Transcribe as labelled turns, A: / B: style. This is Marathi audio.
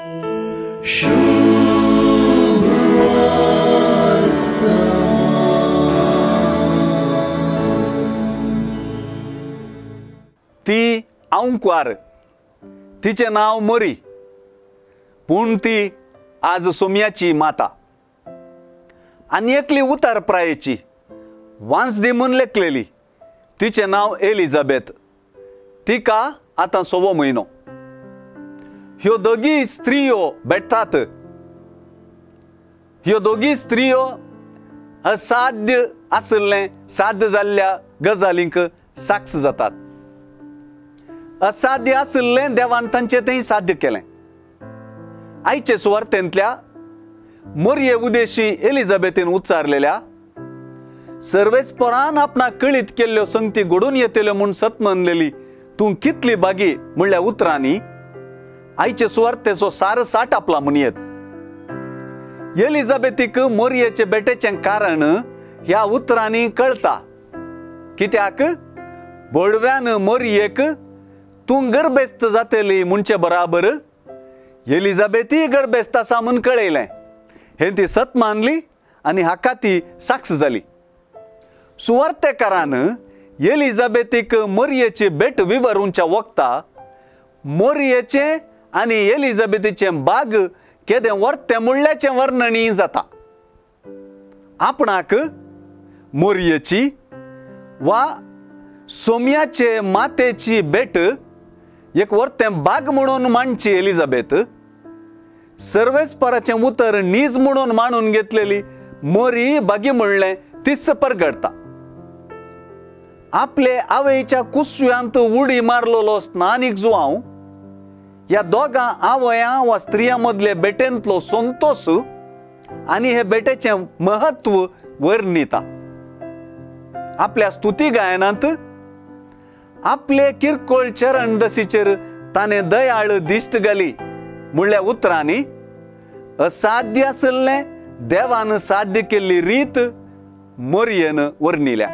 A: ती औंकवार, तिचे नाव मोरी, पूण ती आज सोम्याची माता आणि एकली उतार प्रायेची वांसडी म्हूण लेखलेली. तिचे नाव एलिझाबेथ. तिका आतां 6वो म्हयनो. ह्यो दोगी स्त्रियो भेटतात. ह्यो दोगी स्त्रियो असाध्य आसले साध्य जाल्ल्या गजालींक साक्ष जातात. असाध्य आसले देवान तांचे तें साध्य केलें. आयचे सुवार्थेंतल्या मोरये उदेशी एलिझाबेथीन उच्चारलेल्या सर्वेस्परान आपणाक कळीत केल्ल्यो संगती घडून येतल्यो म्हूण सत मानलेली तूं कितली बागी म्हणल्या उतरांनी आयचे सुवार्थेचो सारसाट आपला म्हणयेत. एलिझाबेथीक मोरयेचे बेटेचें कारण ह्या उतरांनी कळटा. कित्याक बोडव्यान मोरयेक तूं गर्भेस्त जातली म्हणचे बराबर एलिझाबेथी गर्भेस्त आसा म्हूण कळयलें. हें ती सत मानली आनी हाका ती साक्ष जाली. सुवार्थेकारान एलिझाबेथीक मोरयेची भेट विवरूंच्या वक्ता मोरयेचे आनी एलिझाबेथीचें बाग केदें वर्तें म्हणल्याचें वर्णनी जाता. आपणाक मोरयेची वा सोम्याचे मातेची भेट एक वर्तें बाग म्हणून मांडची एलिझाबेथ सर्वेस्पराचें उतर नीज म्हणून मांडून घेतलेली मोरी बागी म्हणलें तीच परगडता. आपले आवयच्या कुसव्यांत उडी मारलेलो स्नानीक जुवांव ह्या दोगां आवयां वा स्त्रियां मदले बेटेंतलो संतोष आनी हे बेटेचें महत्व वर्णिता. आपल्या स्तुती गायनांत आपले किरकोळ चरण दसीचेर ताणें दयाळ दिश्ट घाली म्हणल्या उतरांनी असाध्य आसलें देवान साध्य केल्ली रीत मोरयेन वर्णिल्या.